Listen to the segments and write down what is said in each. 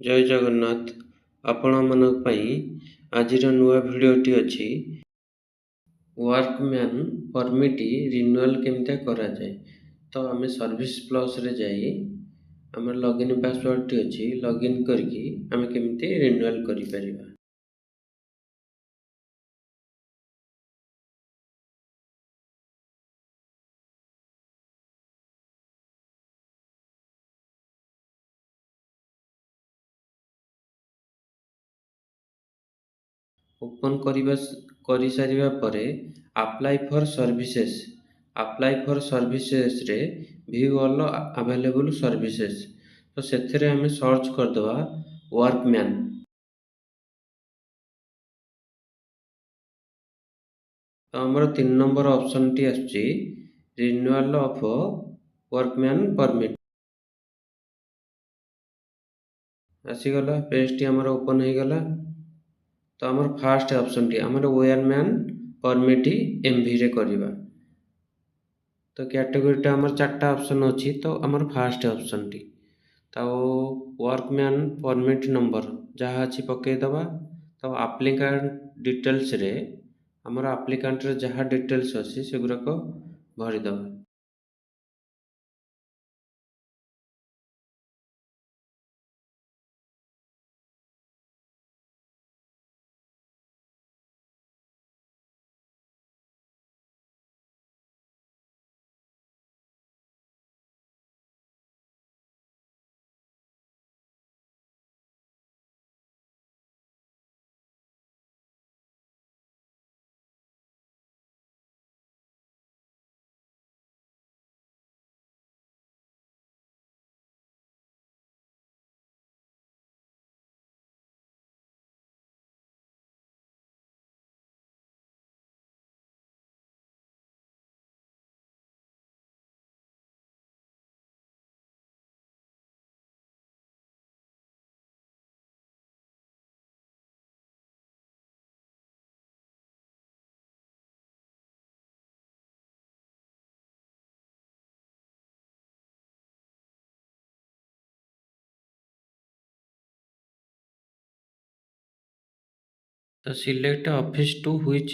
ଜୟ ଜଗନ୍ନାଥ। ଆପଣମାନଙ୍କ ପାଇଁ ଆଜିର ନୂଆ ଭିଡ଼ିଓଟି ଅଛି। ୱାର୍କମ୍ୟାନ୍ ପରମିଟ୍ ରିନ୍ୟୁଆଲ୍ କେମିତି କରାଯାଏ। ତ ଆମେ ସର୍ଭିସ୍ ପ୍ଲସ୍ରେ ଯାଇ ଆମର ଲଗଇନ୍ ପାସୱାର୍ଡ଼ଟି ଅଛି, ଲଗଇନ୍ କରିକି ଆମେ କେମିତି ରିନ୍ୟୁଆଲ୍ କରିପାରିବା। ଓପନ୍ କରିସାରିବା ପରେ ଆପ୍ଲାଇ ଫର୍ ସର୍ଭିସେସ୍ରେ ଭିଉ ଅଲ୍ ଆଭେଲେବୁଲ୍ ସର୍ଭିସେସ୍, ତ ସେଥିରେ ଆମେ ସର୍ଚ୍ଚ କରିଦେବା ୱାର୍କମ୍ୟାନ୍। ତ ଆମର 3 ନମ୍ବର ଅପସନ୍ଟି ଆସୁଛି ରିନ୍ୟୁଆଲ୍ ଅଫ୍ ୱାର୍କମ୍ୟାନ୍ ପରମିଟ୍। ଆସିଗଲା, ପେଜ୍ଟି ଆମର ଓପନ୍ ହେଇଗଲା। ତ ଆମର ଫାଷ୍ଟ ଅପସନ୍ଟି ଆମର ୱାର୍କମ୍ୟାନ୍ ପରମିଟ୍ ଏମ୍ଭିରେ କରିବା। ତ କ୍ୟାଟେଗୋରୀଟା ଆମର 4ଟା ଅପସନ୍ ଅଛି। ତ ଆମର ଫାଷ୍ଟ ଅପସନ୍ଟି ତ ୱାର୍କମ୍ୟାନ୍ ପରମିଟ୍ ନମ୍ବର ଯାହା ଅଛି ପକାଇଦେବା। ତ ଆପ୍ଲିକାଣ୍ଟ ଡିଟେଲ୍ସରେ ଆମର ଆପ୍ଲିକାଣ୍ଟର ଯାହା ଡିଟେଲ୍ସ ଅଛି ସେଗୁଡ଼ାକ ଭରିଦେବା। ତ select office to which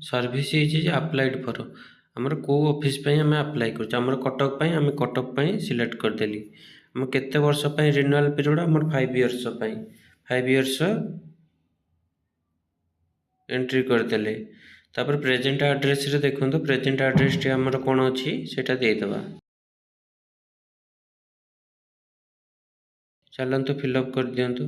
service is applied for, ଆମର କେଉଁ ଅଫିସ୍ ପାଇଁ ଆମେ ଆପ୍ଲାଏ କରୁଛୁ। ଆମର କଟକ ପାଇଁ, ଆମେ କଟକ ପାଇଁ ସିଲେକ୍ଟ କରିଦେଲି। ଆମେ କେତେ ବର୍ଷ ପାଇଁ ରିନ୍ୟୁଆଲ୍ ପିରିୟଡ଼, ଆମର 5 ଇୟର୍ସ ପାଇଁ 5 ଇୟର୍ସ ଏଣ୍ଟ୍ରି କରିଦେଲେ। ତାପରେ ପ୍ରେଜେଣ୍ଟ ଆଡ୍ରେସ୍ରେ ଦେଖନ୍ତୁ, ପ୍ରେଜେଣ୍ଟ ଆଡ୍ରେସ୍ଟି ଆମର କ'ଣ ଅଛି ସେଇଟା ଦେଇଦେବା। ଚାଲନ୍ତୁ ଫିଲ୍ଅପ୍ କରିଦିଅନ୍ତୁ।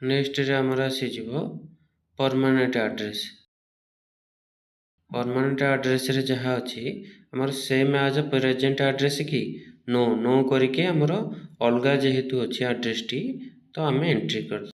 ନେକ୍ସଟରେ ଆମର ଆସିଯିବ ପରମାନେଣ୍ଟ ଆଡ୍ରେସ୍। ପରମାନେଣ୍ଟ ଆଡ୍ରେସ୍ରେ ଯାହା ଅଛି ଆମର ସେମ୍ ଆଜ୍ ପ୍ରେଜେଣ୍ଟ ଆଡ୍ରେସ୍ କି नो କରିକି ଆମର ଅଲଗା ଯେହେତୁ ଅଛି ଆଡ୍ରେସ୍ଟି, ତ ଆମେ ଏଣ୍ଟ୍ରି କରିଦେବା।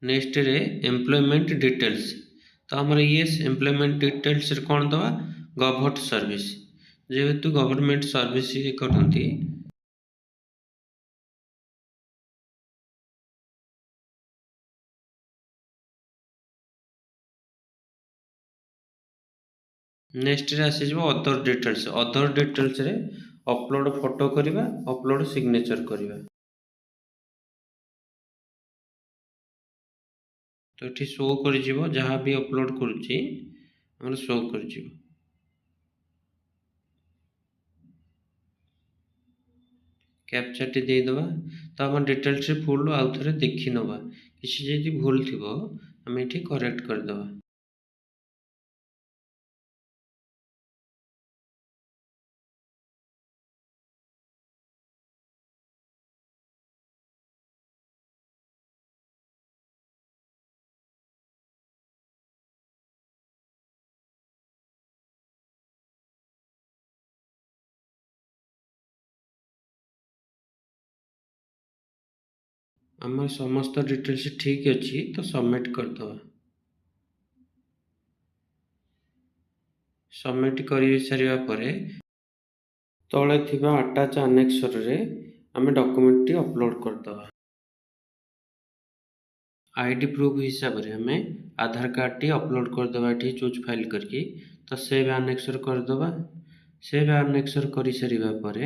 ନେକ୍ସଟରେ ଏମ୍ପ୍ଲୟମେଣ୍ଟ ଡିଟେଲ୍ସ, ତ ଆମର ଏମ୍ପ୍ଲୟମେଣ୍ଟ ଡିଟେଲ୍ସରେ କ'ଣ ଦେବା, ଗଭର୍ଣ୍ଣମେଣ୍ଟ ସର୍ଭିସ୍, ଯେହେତୁ ଗଭର୍ଣ୍ଣମେଣ୍ଟ ସର୍ଭିସ୍ କରନ୍ତି। ନେକ୍ସଟରେ ଆସିଯିବ ଅଦର ଡିଟେଲ୍ସ। ଅଦର ଡିଟେଲ୍ସରେ ଅପଲୋଡ଼ ଫଟୋ କରିବା, ଅପଲୋଡ଼ ସିଗ୍ନେଚର୍ କରିବା। तो ये शो कर जहाँ भी अपलोड करुच्ची आम शो कर कैप्चाटी देदेबा तो आम डिटेल्स फुल आउ थे देखी नवा किसी जदि भूल थी आम ये करेक्ट करदे। आम समस्त डिटेल्स ठीक अच्छी तो सबमिट करदे। सबमिट कर सारा पर तले थिबा अटैच आनेक्सर रे आम डॉक्यूमेंट टी अपलोड करदे। आईडी प्रूफ हिसाब से आम आधार कार्ड टी अपलोड करदे ये चूज फाइल करके तो सेव आनेक्सर करदे। सेव आनेक्सर कर सारा पर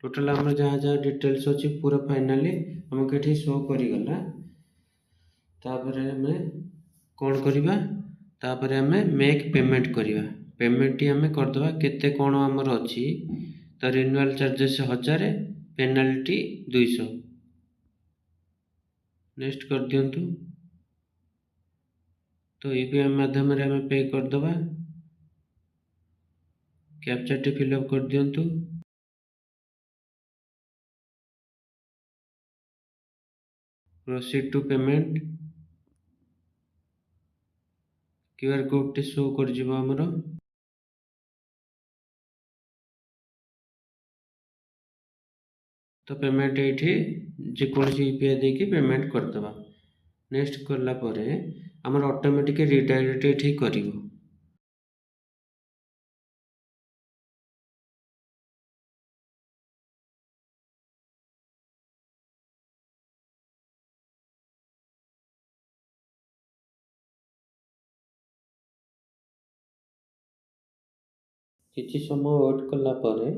टोटाल आम जहाँ जहाँ डिटेल्स अच्छी पूरा फाइनाली आमको ये शो करगला। तापर आम कौन करवा तापर आम मेक पेमेंट करवा। पेमेंट टी आम करदे केते कौन आमर अच्छी तो रिन्यूअल चार्जेस 1000 पेनाल्टी 200 नेक्स्ट कर दिंतु। तो यूपीआई माध्यम आम पे करदे। कैप्चा टी फिलअप कर दिंतु। Proceed to payment QR code टी शो कर आमर। तो पेमेंट ये जेकोसी यूपीआई देकी पेमेंट करदे। नेक्स्ट करला परे आमर ऑटोमेटिक रिडायरेक्ट ये कर। किसी समय वेट कला परे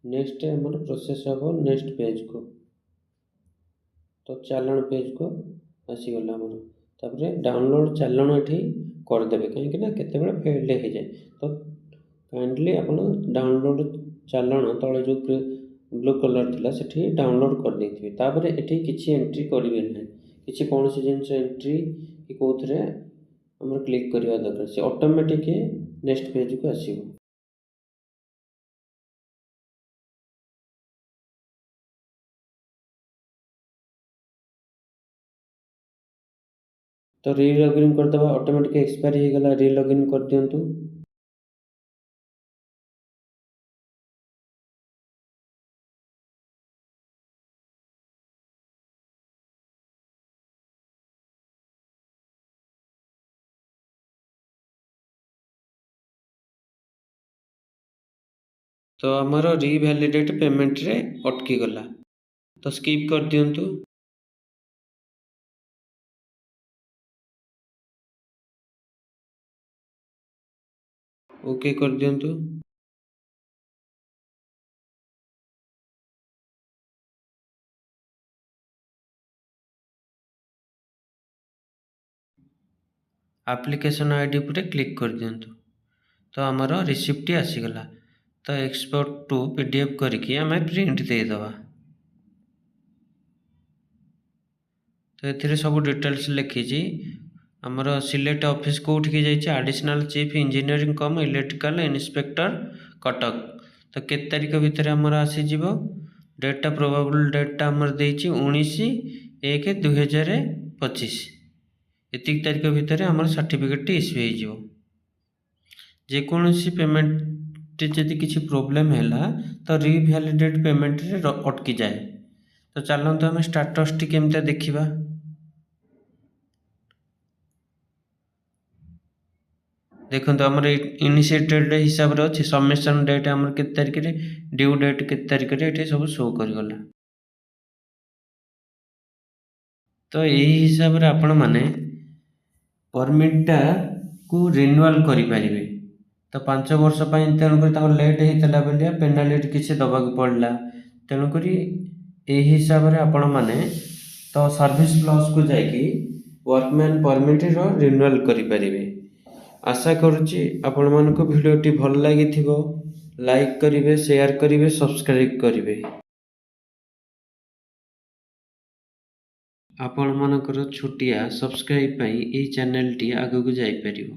नेक्स्ट आमर प्रोसेस हम नेक्स्ट पेज को। तो चालान पेज को आसीगला आमर तापर डाउनलोड चालान ये करदे कहीं केते फेल्ड हो जाए। तो काइंडली आप डाउनलोड चालान तले जो ब्लू कलर थिला सेठी डाउनलोड कर देथिबे। तापर एठी किछि एंट्री करिवे नै किछि कोनोसी जिंस एंट्री कि कोथरे हमर क्लिक करबा दरकार से ऑटोमेटिक नेक्स्ट पेज को आसीबो। तो री लॉगिन करदे ऑटोमेटिक एक्सपायरी हो गला री लॉगिन कर दियंतु। तो आमर रिभैलिडेट पेमेंट रे अटकी गला तो स्किप कर दियंतु। ओके कर दियंतु। एप्लिकेशन आईडी पर क्लिक कर दियंतु। तो आमर रिसिप्ट आसीगला। तो एक्सपोर्ट टू पीडीएफ करके आम प्रिंट देदेबा। तो ये सब डिटेल्स लिखी आमर सिलेक्ट ऑफिस कौटिकी जाइए एडिशनल चीफ इंजीनियरिंग कम इलेक्ट्रिकल इंस्पेक्टर कटक। तो केत तारिख भितर आमर आसीज डेटा प्रोबेबल डेटा आमर देछि 19/1/2025 एतिक तारिख भितर आमर सर्टिफिकेट इश्यू हो। जेकोसी पेमेंट जदि किसी प्रोब्लेम है तो रिभैलिडेट पेमेंट रे अटकी जाए। तो चलते आम स्टाटस टी केमता देखा। देखो आमर इनिशिएटेड हिसाब से अच्छी सबमिशन डेट आमर के तारिख रे ड्यू डेट के तारिख रे ये सब शो करगला। तो यही हिसाब से आपण माने परमिटटा को रिन्यूअल करें। तो 5 वर्ष तेणुक लेट होता बोलिया पेनाल्टी किसी दबा पड़ा तेणुक यही हिसाब से आपण मैंने तो सर्विस प्लस को जाकि ୱାର୍କମ୍ୟାନ୍ ପରମିଟ୍ର ରିନ୍ୟୁଆଲ୍ କରିପାରିବେ। ଆଶା କରୁଛି ଆପଣମାନଙ୍କୁ ଭିଡ଼ିଓଟି ଭଲ ଲାଗିଥିବ। ଲାଇକ୍ କରିବେ, ସେୟାର କରିବେ, ସବସ୍କ୍ରାଇବ୍ କରିବେ। ଆପଣମାନଙ୍କର ଛୋଟିଆ ସବସ୍କ୍ରାଇବ୍ ପାଇଁ ଏହି ଚ୍ୟାନେଲଟି ଆଗକୁ ଯାଇପାରିବ।